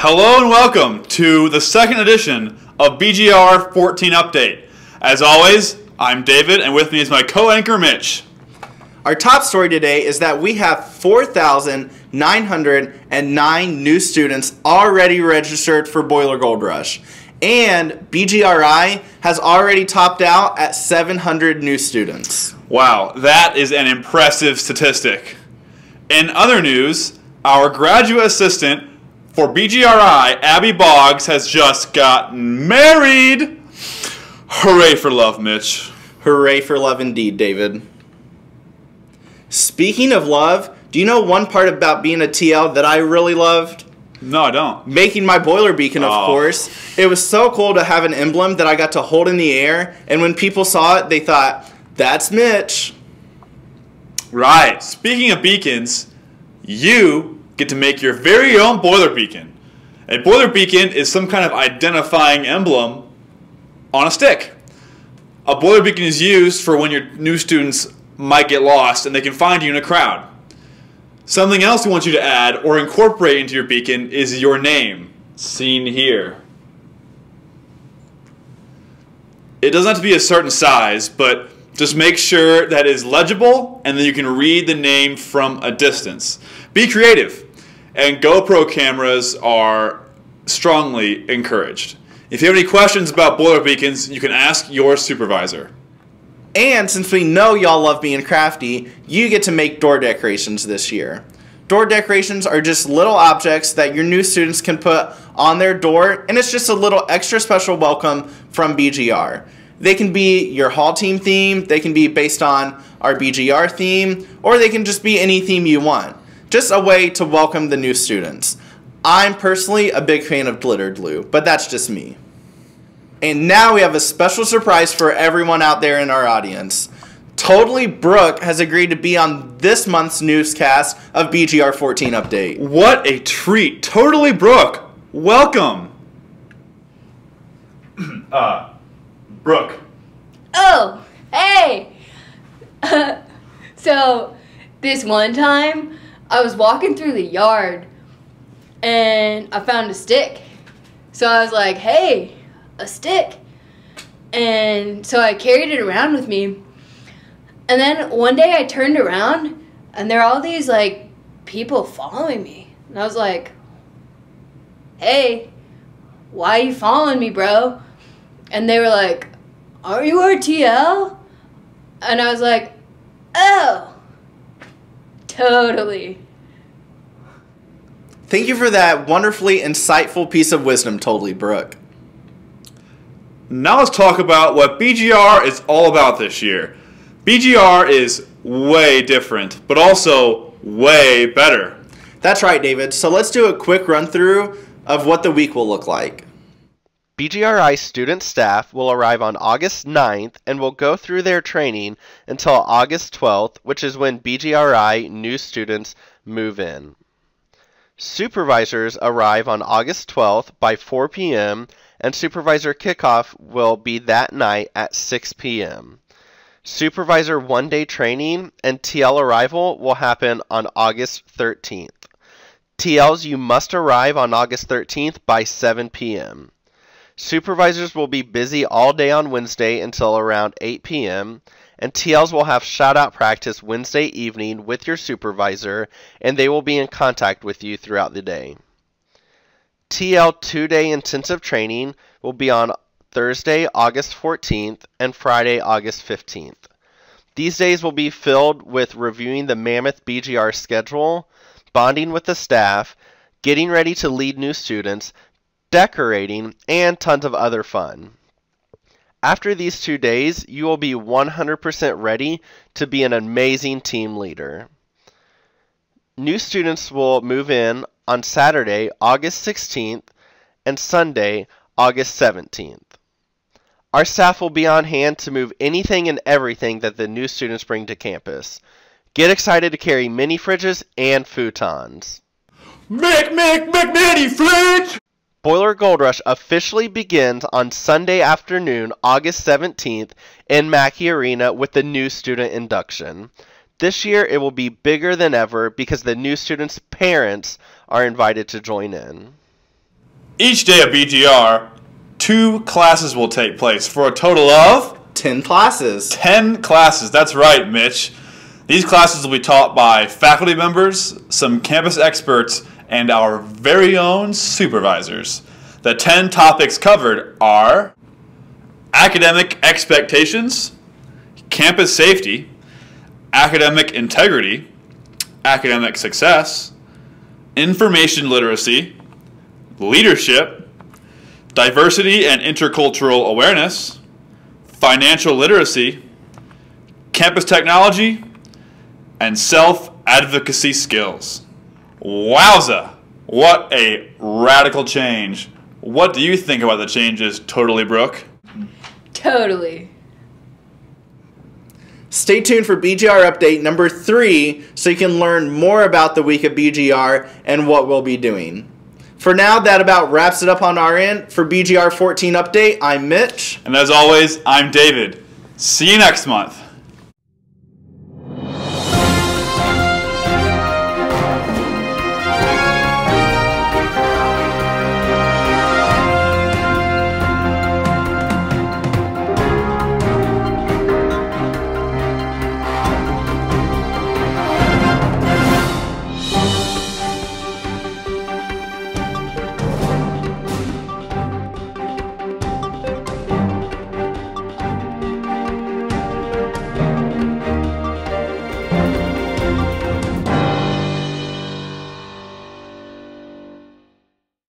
Hello and welcome to the second edition of BGR 14 Update. As always, I'm David, and with me is my co-anchor Mitch. Our top story today is that we have 4,909 new students already registered for Boiler Gold Rush, and BGRI has already topped out at 700 new students. Wow, that is an impressive statistic. In other news, our graduate assistant for BGRI, Abby Boggs, has just gotten married. Hooray for love, Mitch. Hooray for love indeed, David. Speaking of love, do you know one part about being a TL that I really loved? No, I don't. Making my boiler beacon, of course. It was so cool to have an emblem that I got to hold in the air, and when people saw it, they thought, that's Mitch. Right. Speaking of beacons, you get to make your very own boiler beacon. A boiler beacon is some kind of identifying emblem on a stick. A boiler beacon is used for when your new students might get lost and they can find you in a crowd. Something else we want you to add or incorporate into your beacon is your name, seen here. It doesn't have to be a certain size, but just make sure that it is legible and that you can read the name from a distance. Be creative, and GoPro cameras are strongly encouraged. If you have any questions about boiler beacons, you can ask your supervisor. And since we know y'all love being crafty, you get to make door decorations this year. Door decorations are just little objects that your new students can put on their door, and it's just a little extra special welcome from BGR. They can be your hall team theme, they can be based on our BGR theme, or they can just be any theme you want. Just a way to welcome the new students. I'm personally a big fan of glitter glue, but that's just me. And now we have a special surprise for everyone out there in our audience. Totally Brooke has agreed to be on this month's newscast of BGR 14 Update. What a treat. Totally Brooke, welcome. Brooke. Oh, hey! So, this one time, I was walking through the yard, and I found a stick. So I was like, hey, a stick. And so I carried it around with me. And then one day I turned around, and there are all these, like, people following me. And I was like, hey, why are you following me, bro? And they were like, are you RTL? And I was like, oh, totally. Thank you for that wonderfully insightful piece of wisdom, Totally Brooke. Now let's talk about what BGR is all about this year. BGR is way different, but also way better. That's right, David. So let's do a quick run through of what the week will look like. BGRI student staff will arrive on August 9th and will go through their training until August 12th, which is when BGRI new students move in. Supervisors arrive on August 12th by 4 p.m. and supervisor kickoff will be that night at 6 p.m. Supervisor one-day training and TL arrival will happen on August 13th. TLs, you must arrive on August 13th by 7 p.m. Supervisors will be busy all day on Wednesday until around 8 p.m., and TLs will have shout-out practice Wednesday evening with your supervisor, and they will be in contact with you throughout the day. TL 2-day intensive training will be on Thursday, August 14th, and Friday, August 15th. These days will be filled with reviewing the Mammoth BGR schedule, bonding with the staff, getting ready to lead new students, decorating, and tons of other fun. After these 2 days, you will be 100% ready to be an amazing team leader. New students will move in on Saturday, August 16th, and Sunday, August 17th. Our staff will be on hand to move anything and everything that the new students bring to campus. Get excited to carry mini fridges and futons. Mini fridge! Boiler Gold Rush officially begins on Sunday afternoon, August 17th, in Mackey Arena with the new student induction. This year it will be bigger than ever because the new students' parents are invited to join in. Each day of BGR, 2 classes will take place for a total of 10 classes. 10 classes. That's right, Mitch. These classes will be taught by faculty members, some campus experts, and our very own supervisors. The 10 topics covered are academic expectations, campus safety, academic integrity, academic success, information literacy, leadership, diversity and intercultural awareness, financial literacy, campus technology, and self-advocacy skills. Wowza! What a radical change. What do you think about the changes, Totally Brooke? Totally. Stay tuned for BGR update number 3 so you can learn more about the week of BGR and what we'll be doing. For now, that about wraps it up on our end. For BGR 14 update, I'm Mitch. And as always, I'm David. See you next month.